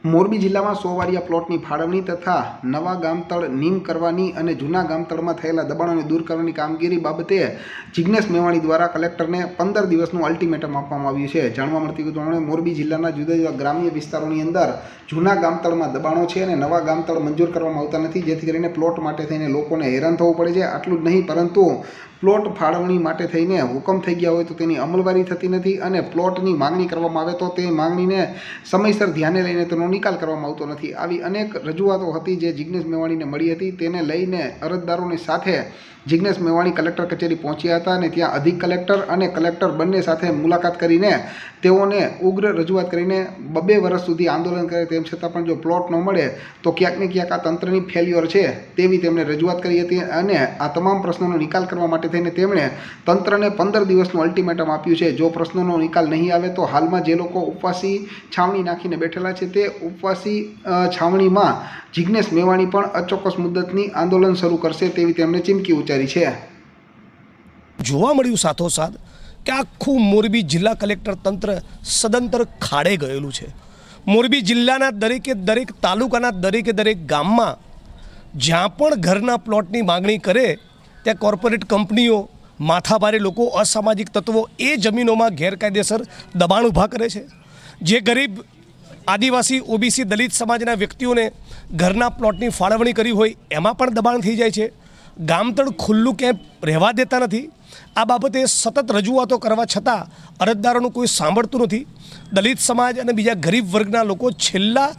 મોરબી જિલ્લામાં 100 વારિયા પ્લોટની ફાળવણી તથા નવા ગામતળ નીમ કરવાની અને જૂના ગામતળમાં થયેલા દબાણોને દૂર કરવાની કામગીરી બાબતે જિગ્નેશ મેવાણી દ્વારા કલેક્ટરને 15 દિવસનું અલ્ટિમેટમ આપવામાં આવ્યું છે। જાણવા મળતી વિગતો પ્રમાણે મોરબી જિલ્લાના જુદા જુદા ગ્રામ્ય વિસ્તારોની અંદર જૂના ગામતળમાં દબાણો છે અને નવા ગામતળ મંજૂર કરવામાં આવતા નથી, જેથી કરીને પ્લોટ માટે થઈને લોકોને હેરાન થવું પડે છે। આટલું જ નહીં, પરંતુ પ્લોટ ફાળવણી માટે થઈને હુકમ થઈ ગયા હોય તો તેની અમલવારી થતી નથી અને પ્લોટની માંગણી કરવામાં આવે તો તે માંગણીને સમયસર ધ્યાને લઈને તેનો નિકાલ કરવામાં આવતો નથી। આવી અનેક રજૂઆતો હતી જે જિગ્નેશ મેવાણીને મળી હતી, તેને લઈને અરજદારોની સાથે જિગ્નેશ મેવાણી કલેક્ટર કચેરી પહોંચ્યા હતા અને ત્યાં અધિક કલેક્ટર અને કલેક્ટર બંને સાથે મુલાકાત કરીને તેઓને ઉગ્ર રજૂઆત કરીને 2 વર્ષ સુધી આંદોલન કરે તેમ છતાં પણ જો પ્લોટ ન મળે તો ક્યાંક ને ક્યાંક આ તંત્રની ફેલ્યોર છે તેવી તેમણે રજૂઆત કરી હતી અને આ તમામ પ્રશ્નોનો નિકાલ કરવા માટે થઈને તેમણે તંત્રને 15 દિવસનું અલ્ટિમેટમ આપ્યું છે। જો પ્રશ્નોનો નિકાલ નહીં આવે તો હાલમાં જે લોકો ઉપવાસી છાવણી નાખીને બેઠેલા છે તે ઉપવાસી છાવણીમાં જિગ્નેશ મેવાણી પણ અચોક્કસ મુદ્દતની આંદોલન શરૂ કરશે તેવી તેમણે ચીમકી ઉચ્ચારી છે। જોવા મળ્યું સાથોસાથ કે આખું મોરબી જિલ્લા કલેક્ટર તંત્ર સદંતર ખાડે ગયેલું છે। મોરબી જિલ્લાના દરેક તાલુકાના દરેક ગામમાં જ્યાં પણ ઘરના પ્લોટની માગણી કરે ત્યાં કોર્પોરેટ કંપનીઓ, માથાભારે લોકો, અસામાજિક તત્વો એ જમીનોમાં ગેરકાયદેસર દબાણ ઊભા કરે છે। જે ગરીબ આદિવાસી, ઓબીસી, દલિત સમાજના વ્યક્તિઓને ઘરના પ્લોટની ફાળવણી કરી હોય એમાં પણ દબાણ થઈ જાય છે। ગામતળ ખુલ્લું ક્યાંય રહેવા દેતા નથી। આ બાબતે સતત રજૂઆતો કરવા છતાં અરજદારોનું કોઈ સાંભળતું નથી। દલિત સમાજ અને બીજા ગરીબ વર્ગના લોકો છેલ્લા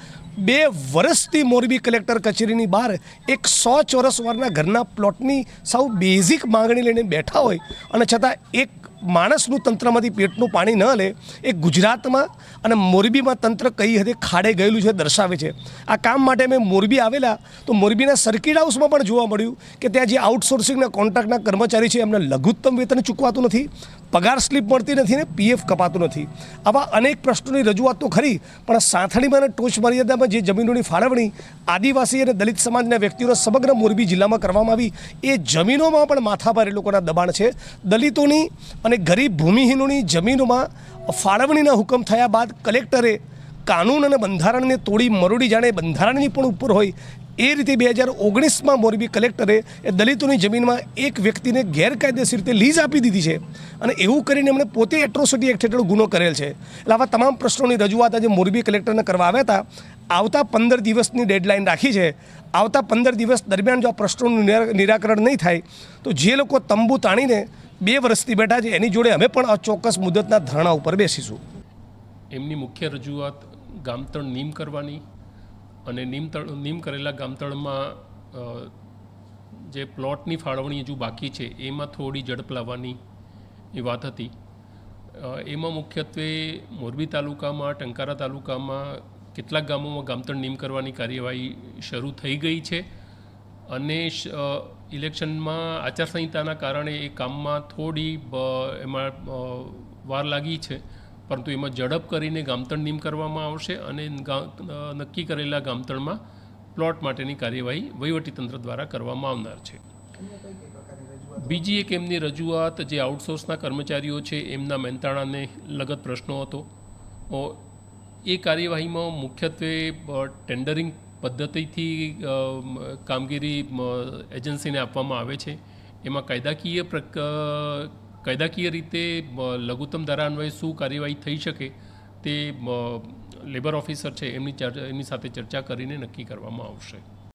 2 વર્ષથી મોરબી કલેક્ટર કચેરીની બહાર 100 ચોરસ વારના ઘરના પ્લોટની સાવ બેઝિક માંગણી લઈને બેઠા હોય અને છતાં એક માણસનું તંત્રમાંથી પેટનું પાણી ન લે એ ગુજરાતમાં અને મોરબીમાં તંત્ર કઈ હદે ખાડે ગયેલું છે દર્શાવે છે। આ કામ માટે મેં મોરબી આવેલા તો મોરબીના સર્કિટ હાઉસમાં પણ જોવા મળ્યું કે ત્યાં જે આઉટસોર્સિંગના કોન્ટ્રાક્ટના કર્મચારી છે એમને લઘુત્તમ વેતન ચૂકવાતું નથી, પગાર સ્લીપ મળતી નથી ને પીએફ કપાતું નથી। આવા અનેક પ્રશ્નોની રજૂઆત તો ખરી, પણ સાંથણીમાં અને ટોચ મર્યાદામાં જે જમીનોની ફાળવણી આદિવાસી અને દલિત સમાજના વ્યક્તિઓના સમગ્ર મોરબી જિલ્લામાં કરવામાં આવી એ જમીનોમાં પણ માથાભારે લોકોના દબાણ છે। દલિતોની અને ગરીબ ભૂમિહીનોની જમીનોમાં ફાળવણીના હુકમ થયા બાદ કલેક્ટરે કાનૂન અને બંધારણને તોડી મરોડી જાણે બંધારણની પણ ઉપર હોય એ રીતે 2019માં મોરબી કલેક્ટરે એ દલિતોની જમીનમાં એક વ્યક્તિને ગેરકાયદેસર રીતે લીઝ આપી દીધી છે અને એવું કરીને એમણે પોતે એટ્રોસિટી એક્ટ હેઠળ ગુનો કરેલ છે। એટલે આવા તમામ પ્રશ્નોની રજૂઆત આજે મોરબી કલેક્ટરને કરવા આવ્યા હતા। આવતા 15 દિવસની ડેડલાઇન રાખી છે। આવતા 15 દિવસ દરમિયાન જો આ પ્રશ્નોનું નિરાકરણ નહીં થાય તો જે લોકો તંબુ તાણીને 2 વર્ષથી બેઠા છે એની જોડે અમે પણ અચોક્કસ મુદતના ધરણા ઉપર બેસીશું। એમની મુખ્ય રજૂઆત ગામતળ નીમ કરવાની અને નીમ કરેલા ગામતળમાં જે પ્લોટની ફાળવણી હજુ બાકી છે એમાં થોડી ઝડપ લાવવાની એ વાત હતી। એમાં મુખ્યત્વે મોરબી તાલુકામાં, ટંકારા તાલુકામાં કેટલાક ગામોમાં ગામતળ નીમ કરવાની કાર્યવાહી શરૂ થઈ ગઈ છે અને ઇલેક્શનમાં આચારસંહિતાના કારણે એ કામમાં થોડી એમાં વાર લાગી છે, પરંતુ એમાં ઝડપ કરીને ગામતળ નીમ કરવામાં આવશે અને નક્કી કરેલા ગામતળમાં પ્લોટ માટેની કાર્યવાહી વહીવટીતંત્ર દ્વારા કરવામાં આવનાર છે। બીજી એક એમની રજૂઆત જે આઉટસોર્સના કર્મચારીઓ છે એમના મહેનતાણાને લગત પ્રશ્નો હતો। એ કાર્યવાહીમાં મુખ્યત્વે ટેન્ડરિંગ પદ્ધતિથી કામગીરી એજન્સીને આપવામાં આવે છે। એમાં કાયદાકીય રીતે લઘુત્તમ ધારા અન્વયે શું કાર્યવાહી થઈ શકે તે લેબર ઓફિસર છે એમની સાથે ચર્ચા કરીને નક્કી કરવામાં આવશે।